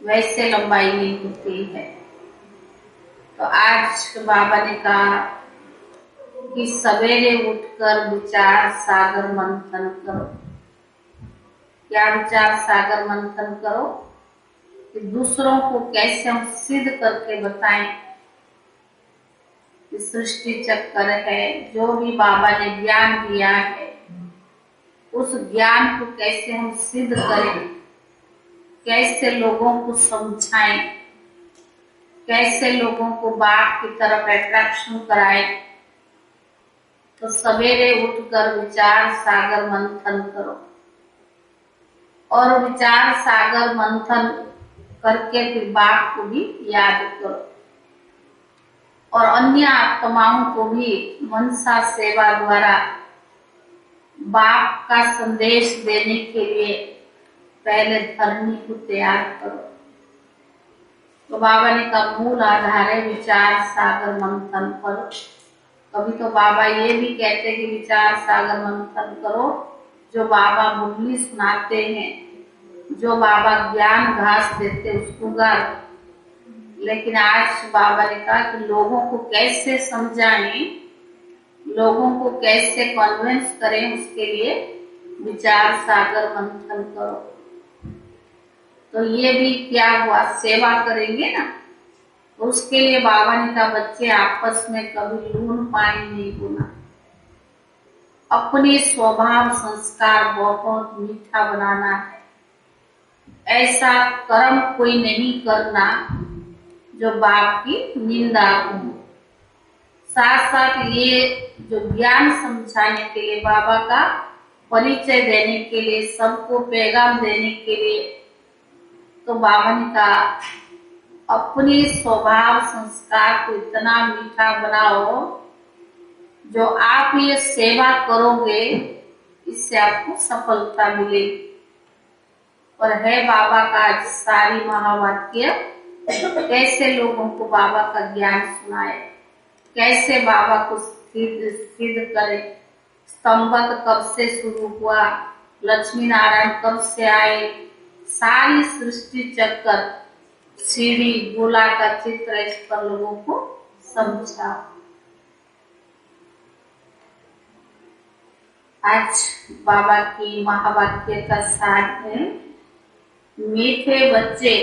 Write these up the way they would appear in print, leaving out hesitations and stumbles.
वैसे लंबाई नहीं होती है। तो आज बाबा ने कहा कि सवेरे उठकर विचार सागर मंथन करो। क्या विचार सागर मंथन करो? कि दूसरों को कैसे हम सिद्ध करके बताएं कि सृष्टि चक्कर है, जो भी बाबा ने ज्ञान दिया है उस ज्ञान को कैसे हम सिद्ध करें, कैसे लोगों को समझाएं, कैसे लोगों को बाप की तरफ अट्रैक्शन कराएं। तो सवेरे उठकर विचार सागर मंथन करो और विचार सागर मंथन करके फिर बाप को भी याद करो और अन्य आत्माओं को भी मनसा सेवा द्वारा बाप का संदेश देने के लिए पहले धरनी को तैयार करो। तो बाबा ने कहा मूल आधार है विचार सागर मंथन करो। कभी तो बाबा ये भी कहते कि विचार सागर मंथन करो, जो बाबा मुरली सुनाते हैं, जो बाबा ज्ञान घास देते उसको गर। लेकिन आज बाबा ने कहा कि लोगों को कैसे समझाएं, लोगों को कैसे कन्विंस करें, उसके लिए विचार सागर मंथन करो। तो ये भी क्या हुआ, सेवा करेंगे ना, तो उसके लिए बाबा ने कहा बच्चे आपस में कभी लून पानी नहीं होना, अपने स्वभाव संस्कार बहुत मीठा बनाना है। ऐसा कर्म कोई नहीं करना जो बाप की निंदा हो। साथ साथ ये जो ज्ञान समझाने के लिए, बाबा का परिचय देने के लिए, सबको पैगाम देने के लिए, तो बाबा ने कहा अपने स्वभाव संस्कार को इतना मीठा बनाओ, जो आप ये सेवा करोगे इससे आपको सफलता मिलेगी। और है बाबा का आज सारी महावाक्य, कैसे लोगों को बाबा का ज्ञान सुनाए, कैसे बाबा को सिद्ध करे। स्तंभत कब से शुरू हुआ, लक्ष्मी नारायण कब से आए, सारी सृष्टि चक्कर, सीढ़ी गोला का चित्र, इस पर लोगों को समझा। आज बाबा की महावाक्य का सार है, मीठे बच्चे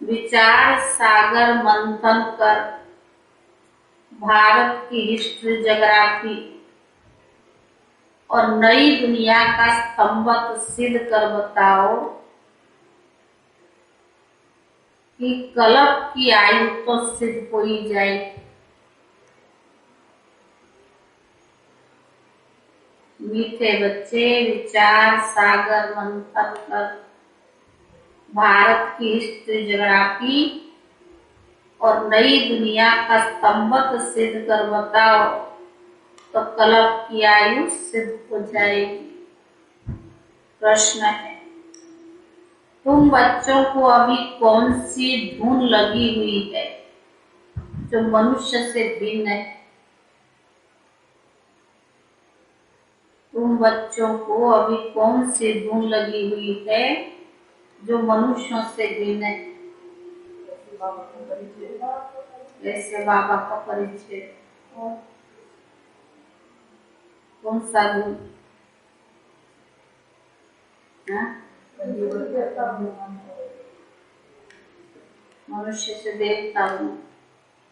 विचार सागर मंथन कर भारत की हिस्ट्री ज्योग्राफी और नई दुनिया का स्तंभत सिद्ध कर बताओ कि कल्प की आयु तो सिद्ध हो ही जाएगी। मीठे बच्चे विचार सागर मंथन कर भारत की हिस्ट्री ज्योग्राफी और नई दुनिया का स्तंभत सिद्ध कर बताओ तो कल्प की आयु सिद्ध हो जाएगी। प्रश्न है, तुम बच्चों को अभी कौन सी धुन लगी हुई है जो मनुष्य से भिन्न है? तुम बच्चों को अभी कौन सी धुन लगी हुई है जो मनुष्यों से भिन्न है? जैसे बाबा का परिचय, कौन सा धुन? मनुष्य से देवता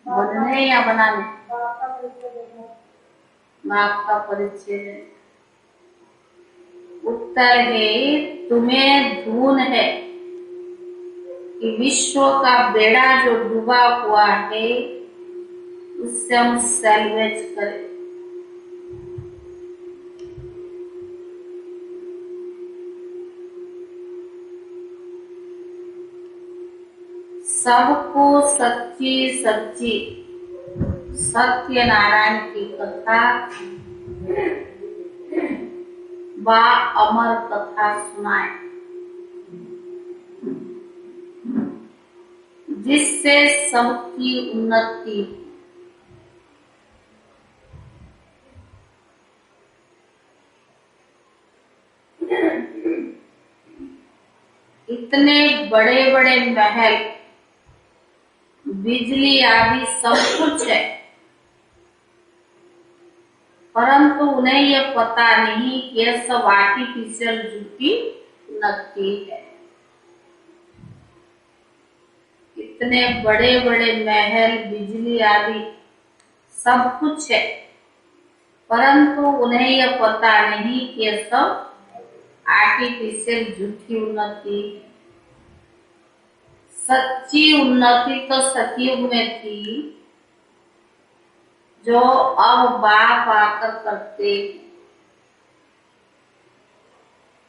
बनने या बनाने? बाप का परिचय है। उत्तर है, तुम्हें धुन है कि विश्व का बेड़ा जो डूबा हुआ है उससे हम सैल्वेज करें। सबको सच्ची सच्ची सत्य नारायण की कथा व अमर कथा सुनाए, जिससे सबकी उन्नति। इतने इतने बड़े बड़े महल, बिजली आदि सब कुछ है, परंतु उन्हें यह पता नहीं कि यह सब आर्टिफिशियल झूठी उन्नति है। इतने बड़े बड़े महल, बिजली आदि सब कुछ है, परंतु उन्हें यह पता नहीं कि यह सब आर्टिफिशियल झूठी उन्नति है। सच्ची उन्नति तो सतयुग में थी, जो अब बाप आकर करते।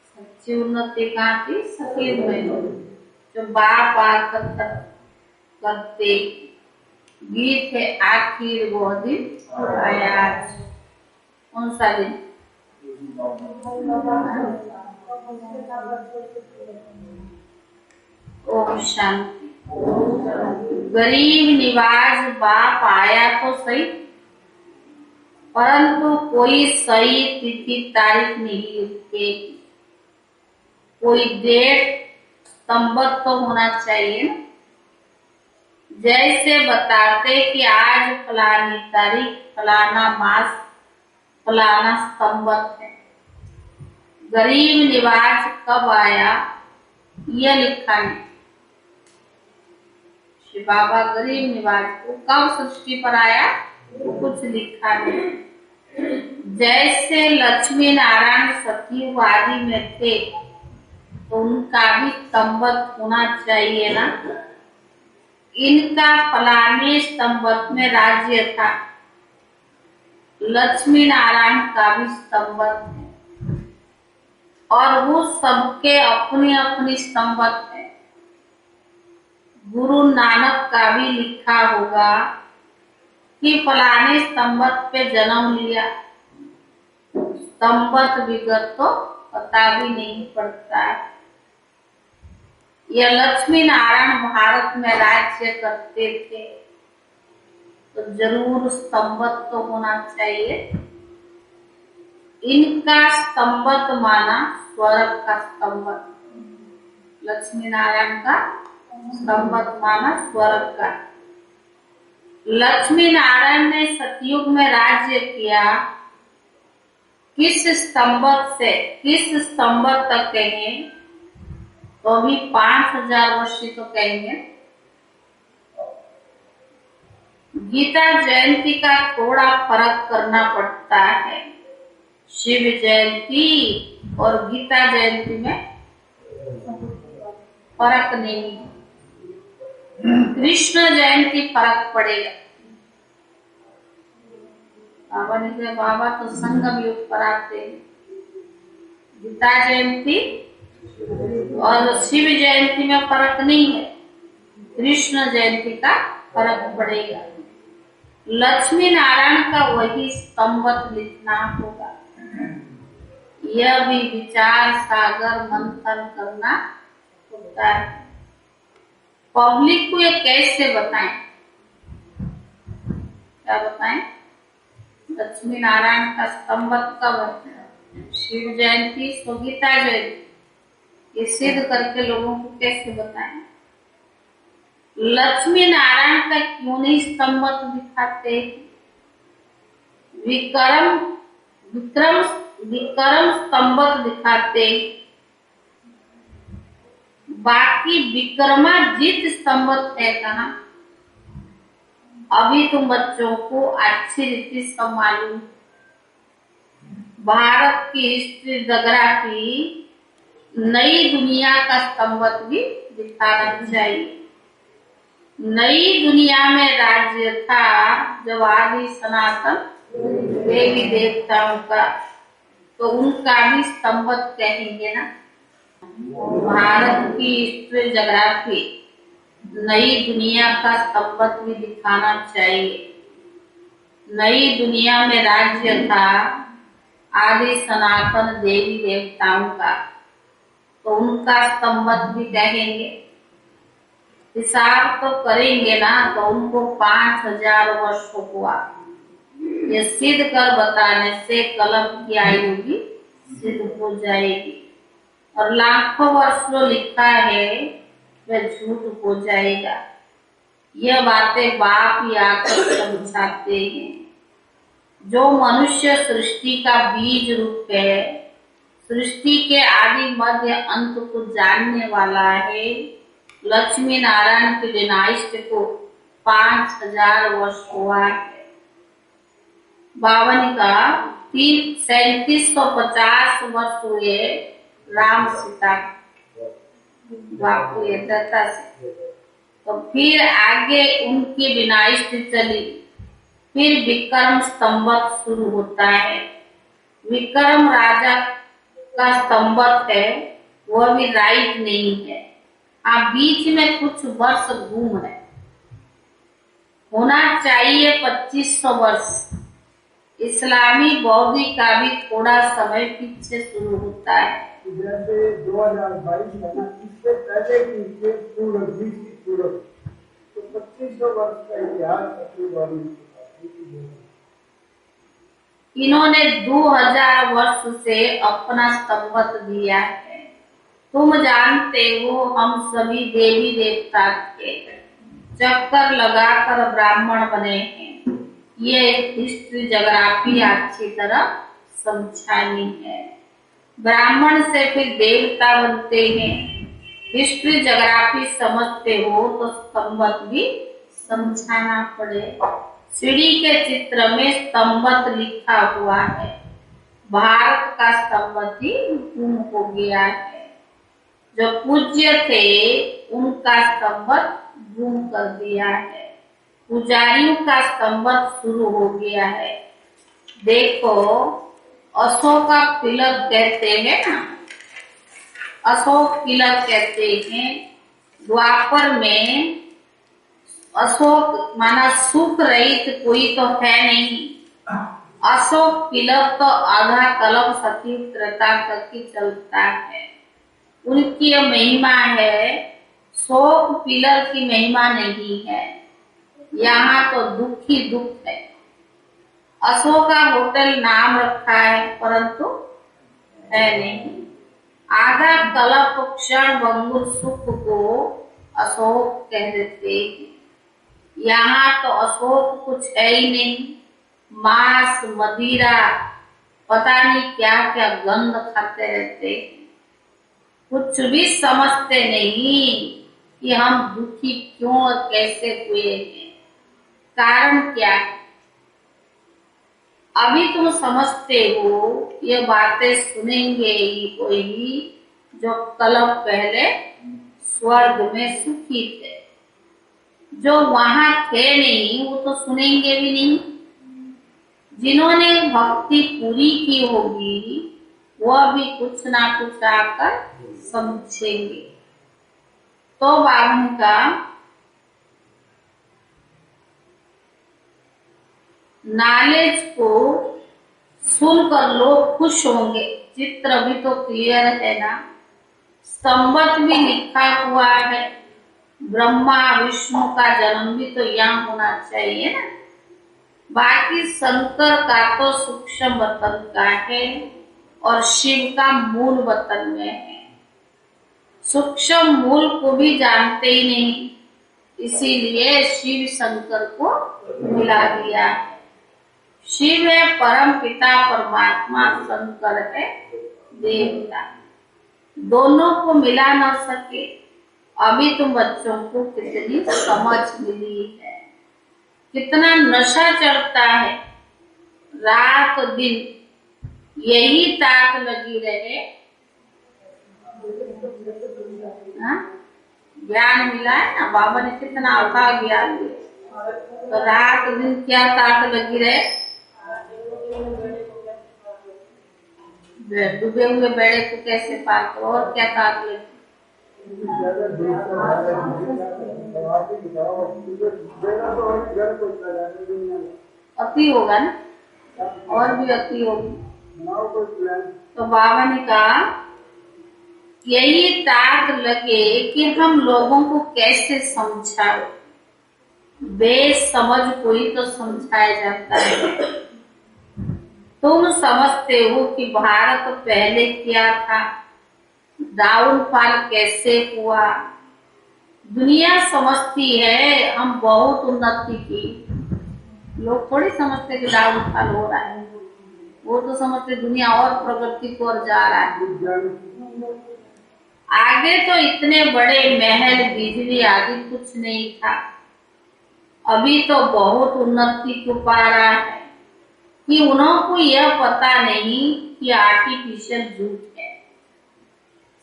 सच्ची उन्नति कहाँ थी? सतयुग में, जो बाप आकर करते। गीत है आखिर वो दिन आया। कौन सा दिन? ओम शांति। गरीब निवाज बाप आया तो सही, परंतु कोई सही तिथि तारीख नहीं लिखे। कोई डेट स्तंभत तो होना चाहिए। जैसे बताते कि आज फलानी तारीख, फलाना मास, फलाना स्तंभत है। गरीब निवाज कब आया यह लिखा नहीं। श्री बाबा गरीब निवाज को कब सृष्टि पर आया कुछ लिखा नहीं। जैसे लक्ष्मी नारायण सतयुग आदि में थे, तो उनका भी स्तंभत होना चाहिए ना। इनका फलाने स्तंभत में राज्य था, लक्ष्मी नारायण का भी स्तंभत है, और वो सबके अपनी अपनी स्तंभत है। गुरु नानक का भी लिखा होगा कि फलाने स्तंभत पे जन्म लिया। स्तंभत विगत तो पता भी नहीं पड़ता है। यह लक्ष्मी नारायण भारत में राज्य करते थे, तो जरूर स्तंभत तो होना चाहिए। इनका स्तंभत माना स्वर्ग का स्तंभत, लक्ष्मी नारायण का स्तंभत माना स्वर्ग का। लक्ष्मी नारायण ने सतयुग में राज्य किया। किस स्तंभत से किस स्तंभत तक कहेंगे तो अभी 5000 वर्ष तो कहेंगे। गीता जयंती का थोड़ा फर्क करना पड़ता है। शिव जयंती और गीता जयंती में फर्क नहीं है। कृष्ण जयंती फर्क पड़ेगा। बाबा ने कहा बाबा तो संगम युग पर आते हैं। गीता जयंती और शिव जयंती में फर्क नहीं है, कृष्ण जयंती का फर्क पड़ेगा। लक्ष्मी नारायण का वही स्तंभत लिखना होगा। यह भी विचार सागर मंथन करना होता है। पब्लिक को ये कैसे बताएं? क्या बताएं? लक्ष्मी नारायण का स्तंभत कब है? शिव जयंती, गीता जयंती, ये सिद्ध करके लोगों को कैसे बताएं? लक्ष्मी नारायण का क्यों नहीं स्तंभत दिखाते? विक्रम विक्रम विक्रम स्तंभत दिखाते, बाकी विक्रमाजित स्तंभत है कहाँ? अभी तुम बच्चों को अच्छी रीति सब मालूम। भारत की हिस्ट्री जोग्राफी नई दुनिया का स्तंभत भी दिखाना चाहिए। नई दुनिया में राज्य था जब आदि सनातन देवी देवताओं का, तो उनका भी स्तंभत कहेंगे ना। भारत की हिस्ट्री जोग्राफी नई दुनिया का स्तंभत भी दिखाना चाहिए। नई दुनिया में राज्य था आदि सनातन देवी देवताओं का, तो उनका स्तंभत भी कहेंगे। हिसाब तो करेंगे ना, तो उनको 5000 वर्ष हुआ। ये सिद्ध कर बताने से कलम की आयु भी सिद्ध हो जाएगी। और लाखों वर्ष जो लिखा है वह झूठ हो जाएगा। यह बातें बाप ही आकर समझाते हैं। जो मनुष्य सृष्टि का बीज रूप है, सृष्टि के आदि मध्य अंत को जानने वाला है, लक्ष्मी नारायण के विनाशित को 5000 वर्ष हुआ है। 52 का 3750 वर्ष हुए राम सीता बापू दत्ता से। तो फिर आगे उनकी विनाशित चली। फिर विक्रम संवत शुरू होता है। विक्रम राजा का संवत है, वह भी राइट नहीं है। आप बीच में कुछ वर्ष घूम है, होना चाहिए 2500 वर्ष। इस्लामी बौद्ध का भी थोड़ा समय पीछे शुरू होता है। जैसे 2022 है ना, इससे पहले की पूर्व तो 2500 वर्ष का इतिहास इन्होंने 2000 वर्ष से अपना संवत दिया है। तुम जानते हो हम सभी देवी देवता के चक्कर लगाकर ब्राह्मण बने हैं। ये हिस्ट्री जोग्राफी अच्छी तरह समझानी है। ब्राह्मण से फिर देवता बनते हैं। हिस्ट्री जोग्राफी समझते हो तो संवत भी समझाना पड़ेगा। सीढ़ी के चित्र में संवत लिखा हुआ है। भारत का संवत ही गुम हो गया है। जो पूज्य थे उनका संवत गुम कर दिया है। पुजारियों का संवत शुरू हो गया है। देखो, अशोक का तिलक कहते हैं ना, अशोक तिलक कहते हैं। द्वापर में अशोक माना सुख रहित कोई तो है नहीं। अशोक तिलक तो आधा कलम सती त्रता तक ही चलता है। उनकी महिमा है, शोक पिलर की महिमा नहीं है। यहाँ तो दुख ही दुख है। अशोका होटल नाम रखा है परंतु है नहीं। आधा कल्प क्षण भंगुर सुख को अशोक कह देते हैं। यहाँ तो अशोक कुछ है ही नहीं। मांस मदिरा पता नहीं क्या क्या गंध खाते रहते हैं। कुछ भी समझते नहीं कि हम दुखी क्यों और कैसे हुए हैं, कारण क्या है। अभी तुम समझते हो, ये बातें सुनेंगे ही कोई जो कल्प पहले स्वर्ग में सुखी थे। जो वहां थे नहीं वो तो सुनेंगे भी नहीं। जिन्होंने भक्ति पूरी की होगी वह भी कुछ ना कुछ आकर समझेंगे। तो बाबन का नॉलेज को सुनकर लोग खुश होंगे। चित्र भी तो क्लियर है ना, संवत भी लिखा हुआ है। ब्रह्मा विष्णु का जन्म भी तो यहाँ होना चाहिए ना। बाकी शंकर का तो सूक्ष्म वतन का है और शिव का मूल वतन में है। सूक्ष्म मूल को भी जानते ही नहीं, इसीलिए शिव शंकर को मिला दिया है। शिव है परम पिता परमात्मा, शंकर है देवता। दोनों को मिला न सके। अभी तुम बच्चों को कितनी समझ मिली है, कितना नशा चढ़ता है। रात दिन यही ताक लगी रहे। ज्ञान मिला है ना, बाबा ने कितना अथा ज्ञान दिया। तो रात दिन क्या ताक लगी रहे। डूबे हुए बेड़े को कैसे पार करो, और क्या ताक लगी। अति होगा ना, और भी अति होगी। तो बाबा ने कहा यही ताक लगे कि हम लोगों को कैसे समझाए। बेसमझ कोई तो समझाया जाता है। तुम समझते हो कि भारत पहले क्या था, डाउनफॉल कैसे हुआ। दुनिया समझती है हम बहुत उन्नति की, लोग थोड़ी समझते कि डाउनफॉल हो रहा है, वो तो समझते दुनिया और प्रगति की ओर जा रहा है। आगे तो इतने बड़े महल बिजली आदि कुछ नहीं था, अभी तो बहुत उन्नति को पा रहा है कि उनको यह पता नहीं कि आर्टिफिशियल झूठ है,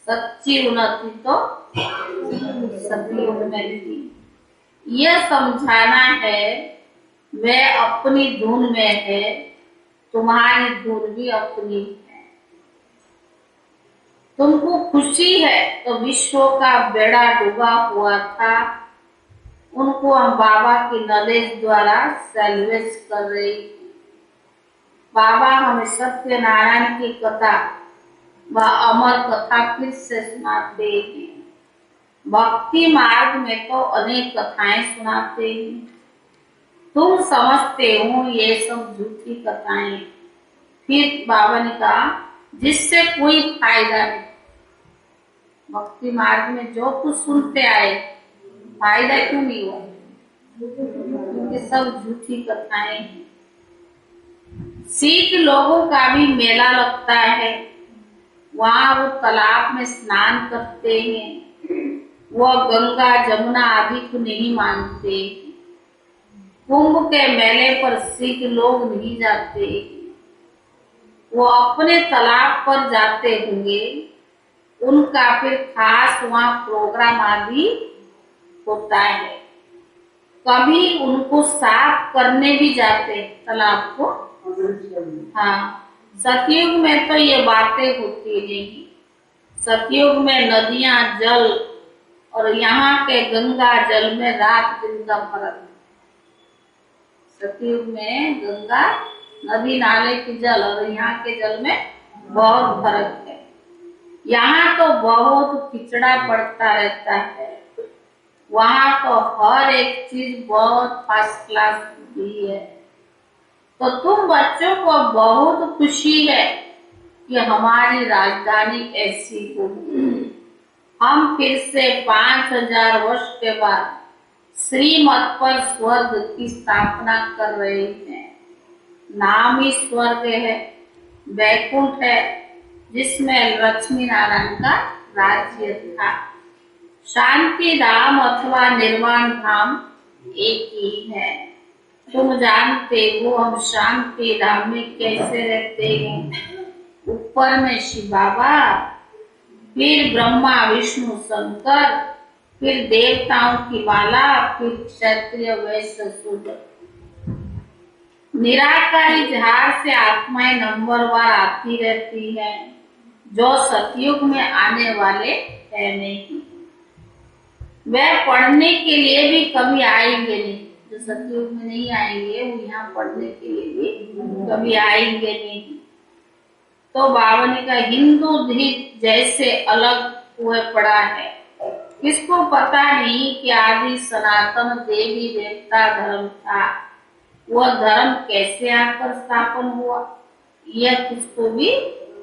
सच्ची उन्नति तो सतयुग में थी। यह समझाना है मैं अपनी धुन में है, तुम्हारी धुन भी अपनी है। तुमको खुशी है तो विश्व का बेड़ा डूबा हुआ था, उनको हम बाबा की नॉलेज द्वारा सेल्वेज कर रही थी। बाबा हमें सत्यनारायण की कथा व अमर कथा फिर से सुनाते हैं। भक्ति मार्ग में तो अनेक कथाएं सुनाते हैं, तुम समझते हो ये सब झूठी कथाएं। फिर बाबा ने कहा जिससे कोई फायदा नहीं। भक्ति मार्ग में जो कुछ सुनते आए फायदा क्यों नहीं हुआ, क्योंकि सब झूठी कथाएं हैं। सिख लोगों का भी मेला लगता है, वहाँ वो तालाब में स्नान करते हैं, वह गंगा जमुना आदि को नहीं मानते। कुंभ के मेले पर सिख लोग नहीं जाते, वो अपने तालाब पर जाते होंगे, उनका फिर खास वहाँ प्रोग्राम आदि होता है। कभी उनको साफ करने भी जाते तालाब को। हाँ, सतयुग में तो ये बातें होती नहीं। सतयुग में नदियां जल और यहाँ के गंगा जल में रात दिन का फर्क है। सतयुग में गंगा नदी नाले के जल और यहाँ के जल में बहुत फर्क है। यहाँ तो बहुत खिचड़ा पड़ता रहता है, वहाँ तो हर एक चीज बहुत फर्स्ट क्लास होती है। तो तुम बच्चों को बहुत खुशी है कि हमारी राजधानी ऐसी होगी। हम फिर से 5000 वर्ष के बाद श्रीमत पर स्वर्ग की स्थापना कर रहे हैं। नाम ही स्वर्ग है, वैकुंठ है, जिसमें लक्ष्मी नारायण का राज्य था। शांति धाम अथवा निर्वाण धाम एक ही है। तुम जानते हो हम शांति धाम में कैसे रहते हैं। ऊपर में शिव बाबा, फिर ब्रह्मा विष्णु शंकर, फिर देवताओं की माला, फिर क्षत्रिय वैश्य शूद्र। निराकारी झाड़ से आत्माएं नंबरवार आती रहती है, जो सतयुग में आने वाले है नहीं। वे पढ़ने के लिए भी कभी आएंगे नहीं, जो सतयुग में नहीं आएंगे वो यहाँ पढ़ने के लिए भी कभी आएंगे नहीं। तो बाबा ने कहा हिंदू धीर जैसे अलग हुए पड़ा है, किसको पता नहीं कि आदि सनातन देवी देवता धर्म था, वह धर्म कैसे आकर स्थापन हुआ यह किसको भी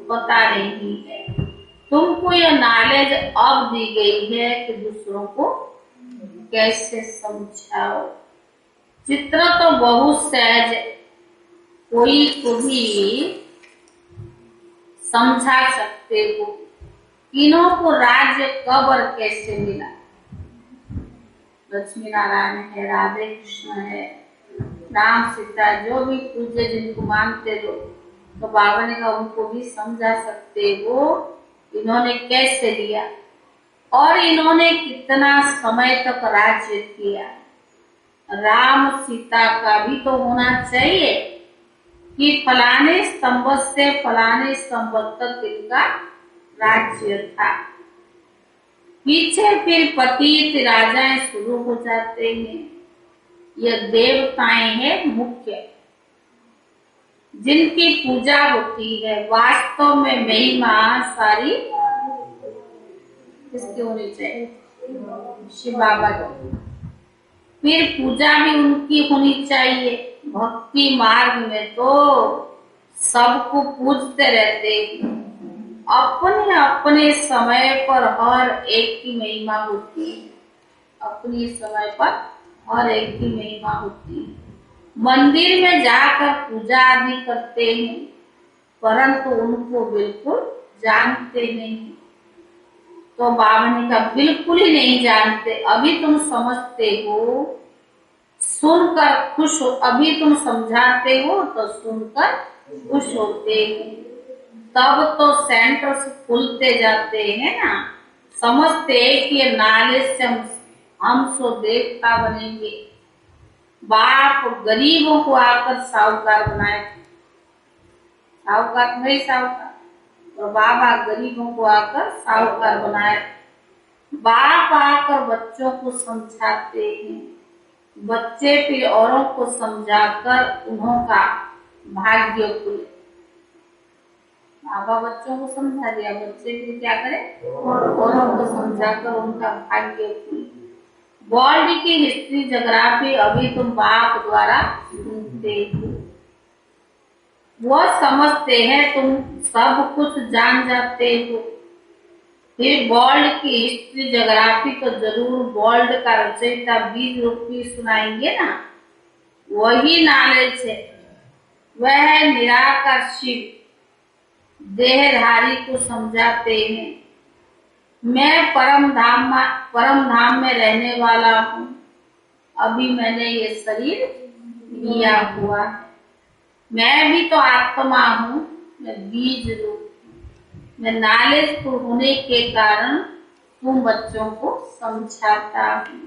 पता नहीं है। तुमको यह नॉलेज अब दी गई है कि दूसरों को कैसे समझाओ। चित्र तो बहुत सहज, कोई को भी समझा सकते हो। तीनों को राज्य कब और कैसे मिला। लक्ष्मी नारायण है, राधे कृष्ण है, राम सीता, जो भी पूज्य जिनको मानते हो, तो बाबा ने कहा उनको भी समझा सकते हो इन्होंने कैसे लिया और इन्होंने कितना समय तक राज्य किया। राम सीता का भी तो होना चाहिए कि फलाने स्तंभ से फलाने स्तंभ तक इनका राज्य था। पीछे फिर पतित राजाएं शुरू हो जाते हैं। यह देवताएं हैं मुख्य, जिनकी पूजा होती है। वास्तव में महिमा सारी किसकी होनी चाहिए? शिव बाबा की। फिर पूजा भी उनकी होनी चाहिए। भक्ति मार्ग में तो सबको पूजते रहते हैं अपने अपने समय पर हर एक की महिमा होती है। अपने समय पर हर एक की महिमा होती है। मंदिर में जाकर पूजा आदि करते हैं, परंतु उनको बिल्कुल जानते नहीं। तो बाबा ने कहा बिल्कुल ही नहीं जानते। अभी तुम समझते हो, सुनकर खुश हो। अभी तुम समझाते हो तो सुनकर खुश होते हैं। तब तो सेंटर्स खुलते जाते हैं ना। समझते हैं कि ये नॉलेज से हम सो देवता बनेंगे। बाप गरीबों को आकर साहूकार बनाए थे। साहूकार नहीं साहूकार, और बाबा गरीबों को आकर साहूकार बनाए। बाप आकर बच्चों को समझाते हैं, बच्चे फिर औरों को समझाकर उन्हों का भाग्य खुले। बाबा बच्चों को समझा दिया, बच्चे फिर क्या करें, औरों को समझाकर उनका भाग्य खुले। वर्ल्ड की हिस्ट्री जोग्राफी अभी तुम बाप द्वारा सुनते हो। वह समझते हैं तुम सब कुछ जान जाते हो। फिर वर्ल्ड की हिस्ट्री जोग्राफी तो जरूर वर्ल्ड का रचयिता बीज रूपी सुनाएंगे ना। वही नॉलेज है। वह निराकार शिव देहधारी को समझाते हैं। मैं परम धाम में रहने वाला हूँ। अभी मैंने ये शरीर लिया हुआ है। मैं भी तो आत्मा हूँ, मैं बीज रूप। मैं नॉलेजफुल होने के कारण तुम बच्चों को समझाता हूँ।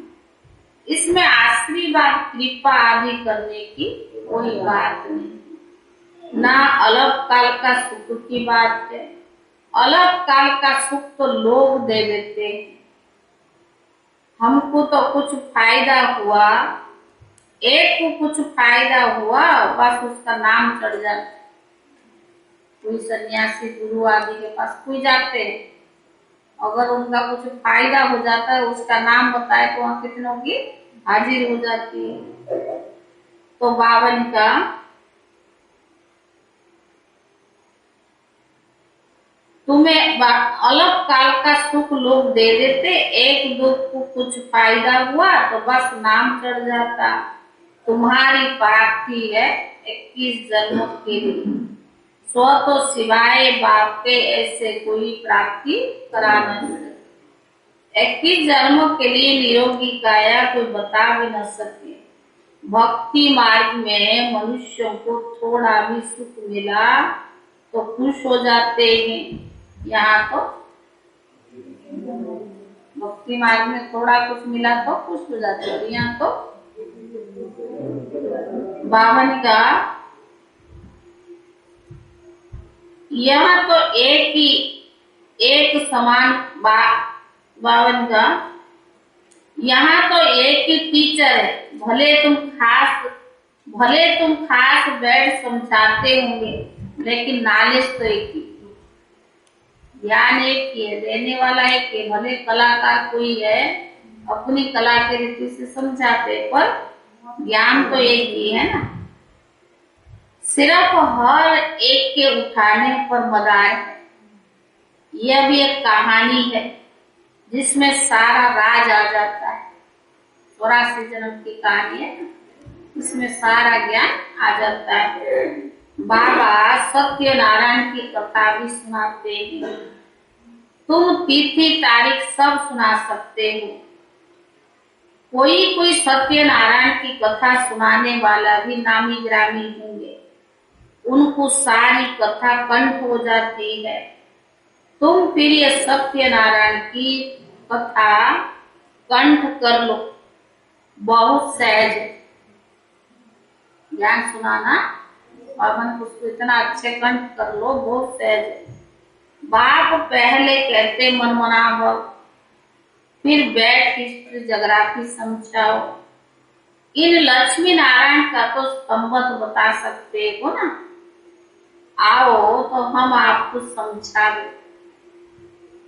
इसमें आशीर्वाद कृपा आदि करने की कोई बात नहीं। ना अलग काल का सुख की बात है। अलग काल का सुख तो लोग दे देते हैं। हमको तो कुछ फायदा हुआ, एक को कुछ फायदा हुआ, बस उसका नाम चढ़ जाता। कोई सन्यासी गुरु आदि के पास कोई जाते हैं, अगर उनका कुछ फायदा हो जाता है, उसका नाम बताए तो वहां कितनों की हाजिर हो जाती है। तो बावन का तुम्हें अलग काल का सुख लोग दे देते, एक दो को कुछ फायदा हुआ तो बस नाम चढ़ जाता। तुम्हारी प्राप्ति है 21 जन्मों के लिए। सो तो सिवाय बाप के ऐसे कोई प्राप्ति करा नहीं सकते। 21 जन्मों के लिए निरोगी काया कोई बता भी न सके। भक्ति मार्ग में मनुष्यों को थोड़ा भी सुख मिला तो खुश हो जाते हैं। यहाँ तो भक्ति मार्ग में थोड़ा कुछ मिला तो खुश हो जाते हैं। यहाँ तो बावन का यहाँ तो एक समान बावन का यहाँ तो एक ही टीचर है। भले तुम खास बैठ समझाते होंगे, लेकिन नॉलेज तो एक ही, ज्ञान एक ही है, देने वाला एक ही। भले कलाकार कोई है, अपनी कला के रीति से समझाते, पर ज्ञान तो एक ही है ना। सिर्फ हर एक के उठाने पर मदार है। यह भी एक कहानी है जिसमें सारा राज आ जाता है। 84 जन्म की कहानी है, इसमें सारा ज्ञान आ जाता है। बाबा सत्यनारायण की कथा भी सुनाते हैं। तुम तिथि तारीख सब सुना सकते हो। कोई सत्यनारायण की कथा सुनाने वाला भी नामी ग्रामी होंगे, उनको सारी कथा कंठ हो जाती है। तुम फिर ये सत्यनारायण की कथा कंठ कर लो, बहुत सहज है ज्ञान सुनाना, और मन उसको इतना अच्छे कंठ कर लो, बहुत सहज है। बाप पहले कहते मनमना भव, फिर बैठ हिस्ट्री जोग्राफी समझाओ। इन लक्ष्मी नारायण का तो संबंध बता सकते हो ना। आओ तो हम आपको समझावे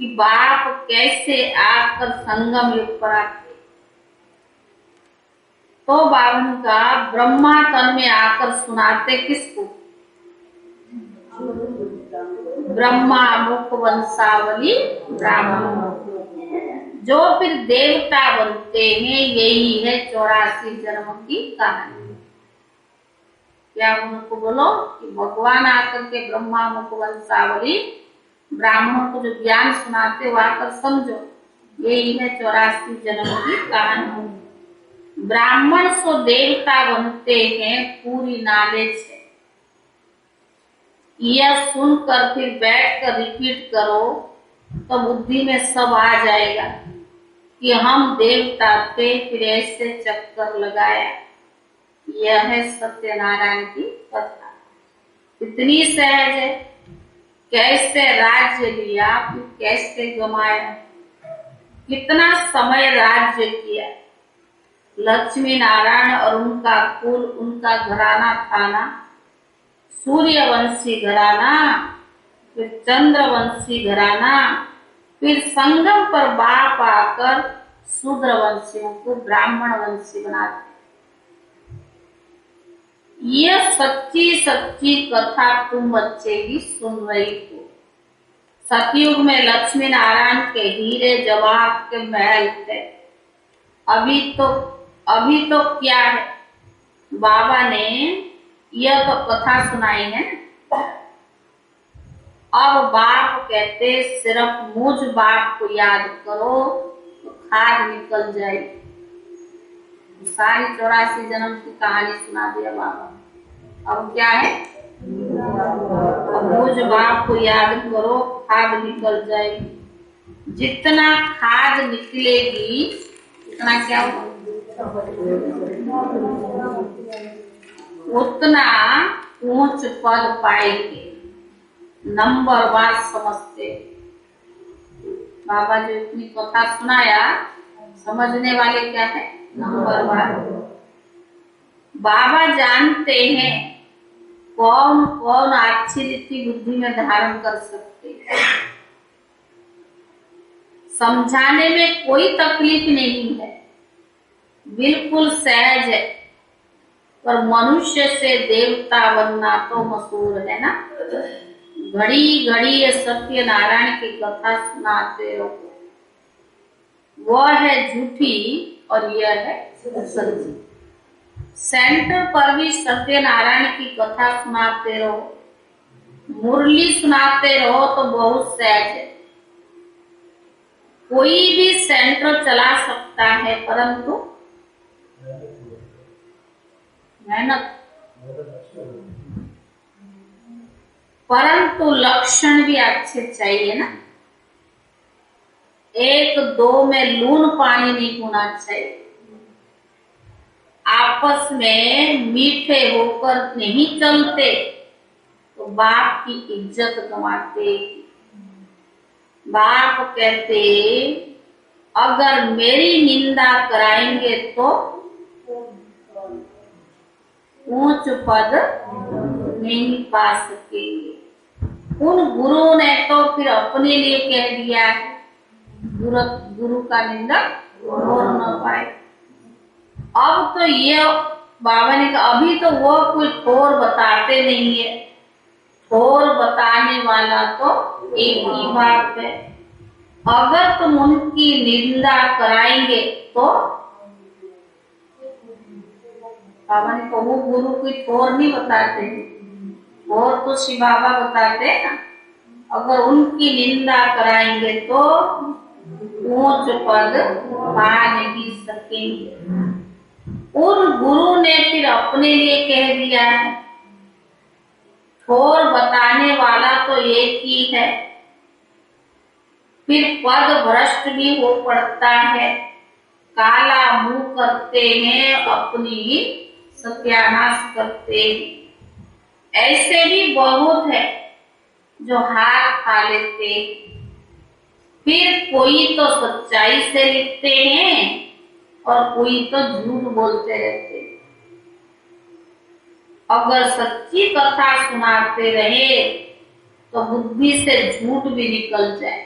कि बाप कैसे आकर संगम युग पर आते। तो बावन का ब्रह्मा तन में आकर सुनाते किसको? ब्रह्मा मुख वंशावली ब्राह्मण, जो फिर देवता बनते हैं, यही है 84 जन्म की कहानी। क्या उनको बोलो कि भगवान आकर के ब्रह्मा मुख वंशावली ब्राह्मणों को जो ज्ञान सुनाते हो आकर समझो, यही है 84 जन्म की कहानी। ब्राह्मण सो देवता बनते हैं, पूरी नॉलेज है। यह सुनकर फिर बैठकर रिपीट करो तो बुद्धि में सब आ जाएगा कि हम देवता थे, फिर ऐसे चक्कर लगाया। यह है सत्यनारायण की कथा। इतनी सहज है, कैसे राज्य लिया फिर कैसे गमाया, कितना समय राज्य किया। लक्ष्मी नारायण और उनका कुल, उनका घराना था ना, सूर्यवंशी घराना, फिर चंद्रवंशी घराना, फिर संगम पर बाप आकर शूद्रवंशियों को ब्राह्मण वंशी बनाते। ये सच्ची सच्ची कथा तुम बच्चे की सुन रही हो। सतयुग में लक्ष्मी नारायण के हीरे जवाहर के महल थे। अभी तो क्या है, बाबा ने यह तो कथा सुनाई है। अब बाप कहते सिर्फ मुझ बाप को याद करो तो खाद निकल जाएगी। सारी 84 जन्म की कहानी सुना दिया बाबा। अब क्या है, अब मुझ बाप को याद करो, खाद निकल जाएगी। जितना खाद निकलेगी उतना क्या होगा, उतना ऊंच पद पाएंगे। नंबर वार समझते बाबा जो इतनी कथा सुनाया, समझने वाले क्या है, नंबर वार। बाबा जानते हैं कौन कौन अच्छी रीति बुद्धि में धारण कर सकते हैं। समझाने में कोई तकलीफ नहीं है, बिल्कुल सहज है। पर मनुष्य से देवता बनना तो मशहूर है ना। घड़ी घड़ी ये सत्यनारायण की कथा सुनाते हो, वह है झूठी और यह है सच्ची। सेंटर पर भी सत्यनारायण की कथा सुनाते रहो, मुरली सुनाते रहो तो बहुत सहज है। कोई भी सेंटर चला सकता है, परंतु मेहनत, परंतु लक्षण भी अच्छे चाहिए ना। एक दो में लून पानी नहीं होना चाहिए। आपस में मीठे होकर नहीं चलते तो बाप की इज्जत गंवाते। बाप कहते अगर मेरी निंदा कराएंगे तो ऊंच पद नहीं पा सकेंगे। उन गुरु ने तो फिर अपने लिए कह दिया, गुरु का निंदा और न पाए। अब तो ये बाबा ने कहा, अभी तो वो कोई ठोर बताते नहीं है। ठोर बताने वाला तो एक ही बात है। अगर तुम उनकी निंदा कराएंगे तो बाबा ने कहा वो गुरु कोई ठोर नहीं बताते, ठोर तो शिव बाबा बताते हैं ना। अगर उनकी निंदा कराएंगे तो ऊंच पद पा नहीं सकेंगे। उन गुरु ने फिर अपने लिए कह दिया है, ठोर बताने वाला तो एक ही है। फिर पद भ्रष्ट भी हो पड़ता है, काला मुंह करते हैं, अपनी सत्यानाश करते हैं। ऐसे भी बहुत है जो हार खा लेते। फिर कोई तो सच्चाई से लिखते हैं और कोई तो झूठ बोलते रहते। अगर सच्ची कथा सुनाते रहे तो बुद्धि से झूठ भी निकल जाए।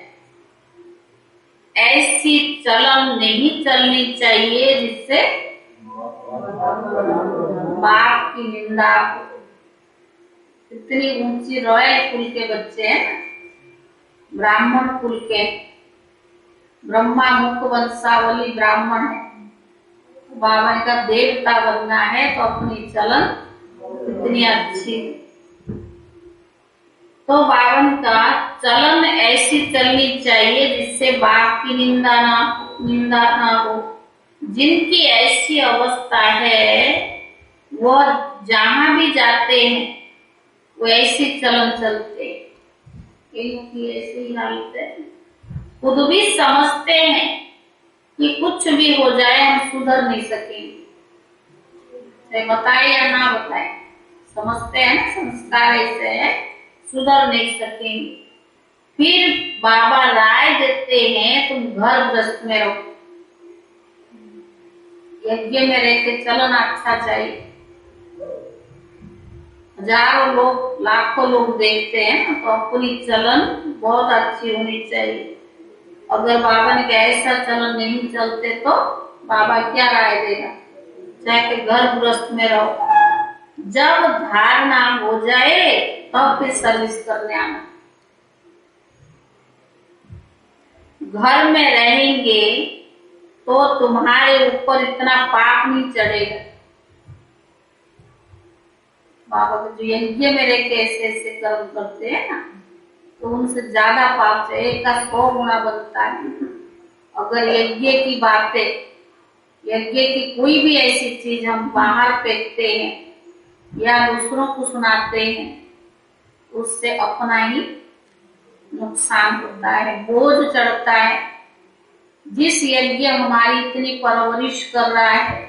ऐसी चलन नहीं चलनी चाहिए जिससे बाप की निंदा हो। इतनी ऊंची रॉयल कुल के बच्चे हैं, ब्राह्मण कुल के, ब्रह्मा मुख वंशावली ब्राह्मण है। बाबा का देवता बनना है तो अपनी चलन इतनी अच्छी। तो बावन का चलन ऐसी चलनी चाहिए जिससे बाप की निंदा ना हो। जिनकी ऐसी अवस्था है वह जहां भी जाते हैं वो ऐसी चलन चलते हैं। इनकी ऐसी हालत है, खुद भी समझते हैं कि कुछ भी हो जाए हम सुधर नहीं सकेंगे, चाहे बताए या ना बताए, समझते हैं ना संस्कार ऐसे है, सुधर नहीं सकेंगे। फिर बाबा राय देते हैं तुम घर गृहस्थ में रहो, यज्ञ में रह के चलन अच्छा चाहिए। हजारों लोग लाखों लोग देखते हैं तो अपनी चलन बहुत अच्छी होनी चाहिए। अगर बाबा ने ऐसा चलन नहीं चलते तो बाबा क्या राय देगा, चाहे कि घर गृहस्थ में रहो। जब धारणा हो जाए तब फिर सर्विस करने आना। घर में रहेंगे तो तुम्हारे ऊपर इतना पाप नहीं चढ़ेगा। बाबा को जो यज्ञ में रह के ऐसे ऐसे कर्म करते हैं ना तो उनसे ज्यादा पाप से 1 का 100 गुना बनता है। अगर यज्ञ की बातें, यज्ञ की कोई भी ऐसी चीज हम बाहर फेंकते हैं या दूसरों को सुनाते हैं, उससे अपना ही नुकसान होता है, बोझ चढ़ता है। जिस यज्ञ हमारी इतनी परवरिश कर रहा है,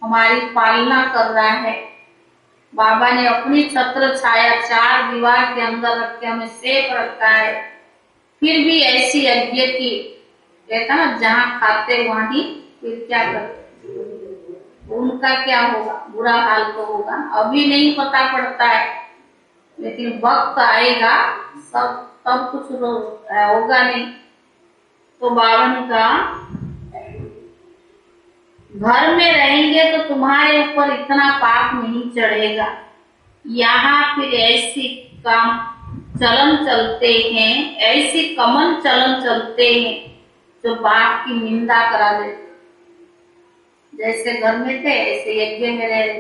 हमारी पालना कर रहा है, बाबा ने अपनी छत्र छाया 4 दीवार के अंदर रख के हमें सेफ रखा है, फिर भी ऐसी यज्ञ की कहता ना जहाँ खाते वहां ही फिर क्या करते, उनका क्या होगा, बुरा हाल तो होगा। अभी नहीं पता पड़ता है लेकिन वक्त आएगा सब तब कुछ होगा नहीं। तो बाबा ने कहा घर में रहेंगे तो तुम्हारे ऊपर इतना पाप नहीं चढ़ेगा। यहाँ फिर ऐसी काम चलन चलते हैं, ऐसी कमन चलन चलते हैं जो बाप की निंदा करा देते। जैसे घर में थे ऐसे यज्ञ में रह रहे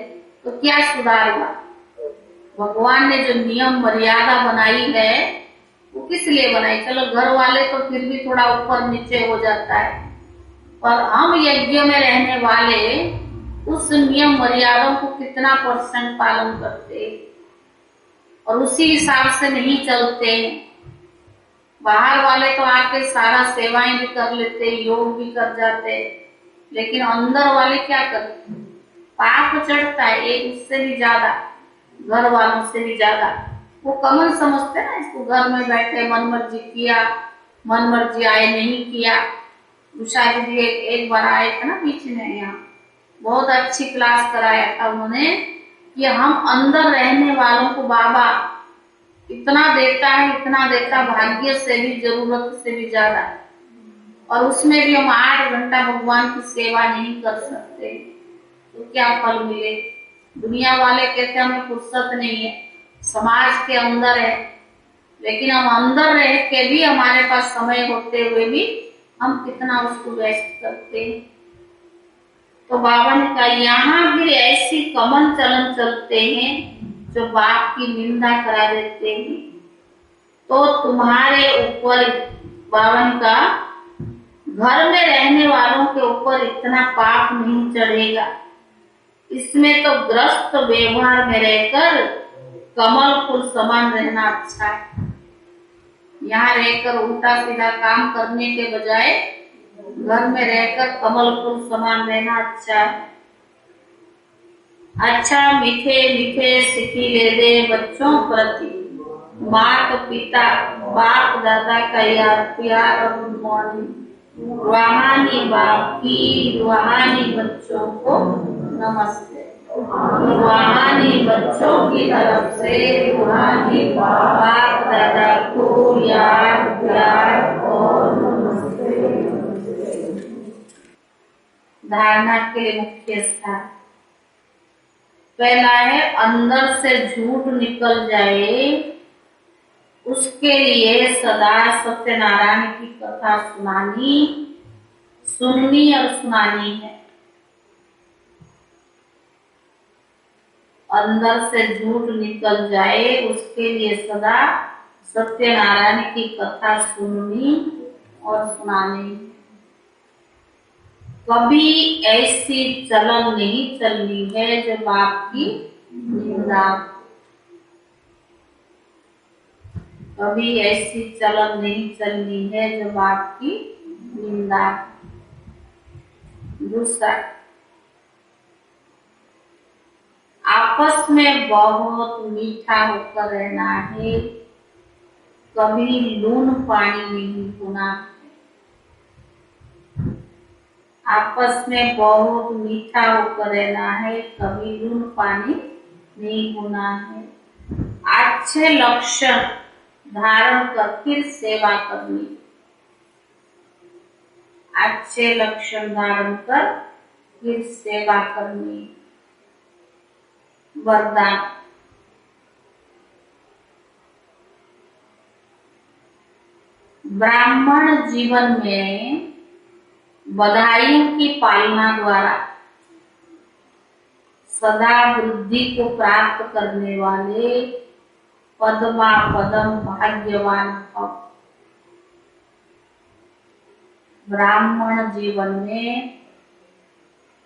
तो क्या सुधार हुआ। भगवान ने जो नियम मर्यादा बनाई है वो किस लिए बनाई, चलो घर वाले तो फिर भी थोड़ा ऊपर नीचे हो जाता है, पर हम यज्ञ में रहने वाले उस नियम मर्यादा को कितना % पालन करते और उसी हिसाब से नहीं चलते। बाहर वाले तो आके सारा सेवाएं भी कर लेते, योग भी कर जाते, लेकिन अंदर वाले क्या करते, पाप चढ़ता है एक उससे भी ज्यादा, घर वालों से भी ज्यादा। वो कमन समझते ना इसको, घर में बैठे मन मर्जी किया, मन मर्जी आए नहीं किया। उषा जी एक बार आए थे ना बीच में, यहाँ बहुत अच्छी क्लास कराया था उन्होंने कि हम अंदर रहने वालों को बाबा इतना देता है, इतना देता, भाग्य से भी जरूरत से भी ज्यादा, और उसमें भी हम 8 घंटा भगवान की सेवा नहीं कर सकते तो क्या फल मिले। दुनिया वाले कहते हमें फुर्सत नहीं है, समाज के अंदर है, लेकिन हम अंदर रह के भी हमारे पास समय होते हुए भी हम कितना उसको वेस्ट करते हैं। तो बाबा ने कहा यहाँ भी ऐसी कमन चलन चलते हैं जो बाप की निंदा करा देते हैं, तो तुम्हारे ऊपर बाबा ने कहा घर में रहने वालों के ऊपर इतना पाप नहीं चढ़ेगा। इसमें तो ग्रस्त व्यवहार में रहकर कमल फूल समान रहना अच्छा है। यहाँ रहकर उल्टा सीधा काम करने के बजाय घर में रहकर कमल फूल समान रहना अच्छा है। अच्छा मीठे मीठे सिखिले दे बच्चों प्रति माता पिता बाप दादा का यार प्यार और गुड मॉर्निंग। रूहानी बाप की रूहानी बच्चों को नमस्ते। रूहानी बच्चों की तरफ से रूहानी बाप दादा को यार प्यार और नमस्ते। धारणा के मुख्य स्थान पहला है अंदर से झूठ निकल जाए उसके लिए सदा सत्यनारायण की कथा सुननी और सुनानी है। अंदर से झूठ निकल जाए उसके लिए सदा सत्यनारायण की कथा सुननी और सुनानी। कभी ऐसी चलन नहीं चलनी है जो बाप की निंदा। कभी ऐसी चलन नहीं चलनी है जो बाप की निंदा। दूसरा, आपस में बहुत मीठा होकर रहना है, कभी लून पानी नहीं होना है। आपस में बहुत मीठा होकर रहना है, कभी लून पानी नहीं होना है। अच्छे लक्षण धारण कर फिर सेवा करनी। अच्छे लक्षण धारण कर फिर सेवा करनी। वरदान, ब्राह्मण जीवन में बधाइयों की पालना द्वारा सदा वृद्धि को प्राप्त करने वाले पद्मा पदम भाग्यवान भव। ब्राह्मण जीवन में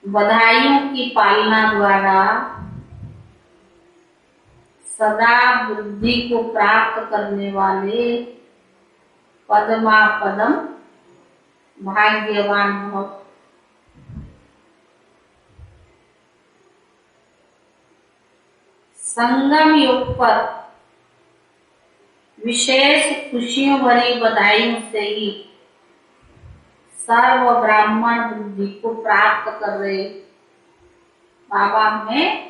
बधाइयों की पालना द्वारा सदा वृद्धि को प्राप्त करने वाले पद्मा पदम भाग्यवान भव। संगम योग पर विशेष खुशियों भरी बधाइयों से ही सर्व ब्राह्मण वृद्धि को प्राप्त कर रहे। बाबा हमें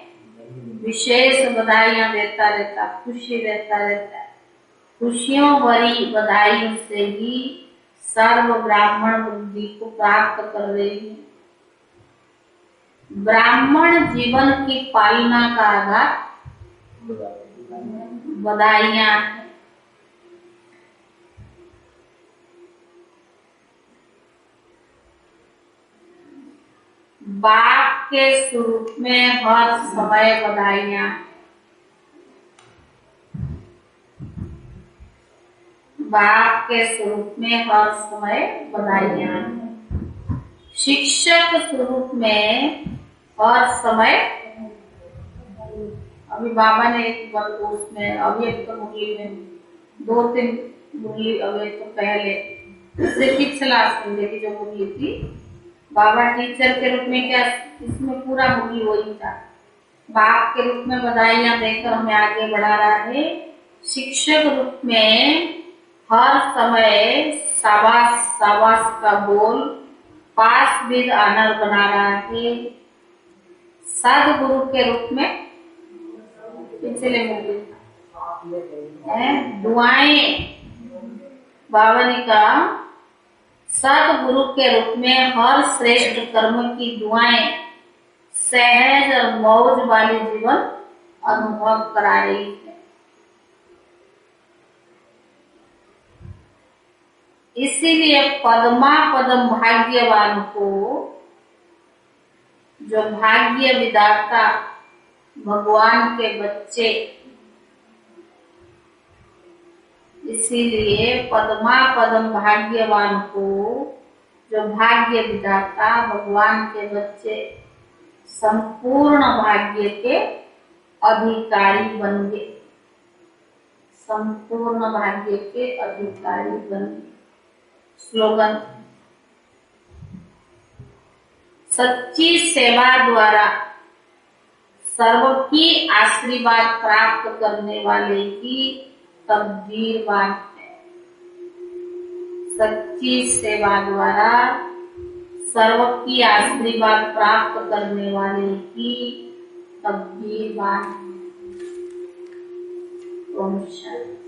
विशेष बधाइयां देता रहता, खुशी देता रहता है। खुशियों भरी बधाइयों से ही सर्व ब्राह्मण वृद्धि को प्राप्त कर रहे हैं। ब्राह्मण जीवन की पालना का आधार बधाइयां हैं। बाप के स्वरूप में हर समय बधाइयां। बाप के स्वरूप में हर समय बधाइयां। शिक्षक स्वरूप में हर समय, अभी बाबा ने एक बार उसमें अभी एक तो मुरली में 2-3 मुरली अभी तो पहले इससे पिछला संडे की जो मुरली थी, बाबा टीचर के रूप में क्या इसमें पूरा मुरली वही था। बाप के रूप में बधाइयां देकर हमें आगे बढ़ा रहा है। शिक्षक रूप में हर समय शाबाश शाबाश का बोल पास विद ऑनर बना रहा है। सदगुरु के रूप में पिछले मुरली दुआएं, बाबा ने कहा सदगुरु के रूप में हर श्रेष्ठ कर्म की दुआएं सहज और मौज वाली जीवन अनुभव करा रही है। इसीलिए पद्मा पदम भाग्यवान को, जो भाग्य विधाता भगवान के बच्चे, इसीलिए पद्मा पदम भाग्यवान को, जो भाग्य विधाता भगवान के बच्चे संपूर्ण भाग्य के अधिकारी बन गए। संपूर्ण भाग्य के अधिकारी बन गए। स्लोगन, सच्ची सेवा द्वारा सर्व की आशीर्वाद प्राप्त करने वाले की तकदीरवान है। सच्ची सेवा द्वारा सर्व की आशीर्वाद प्राप्त करने वाले की तकदीरवान है। ओम शांति।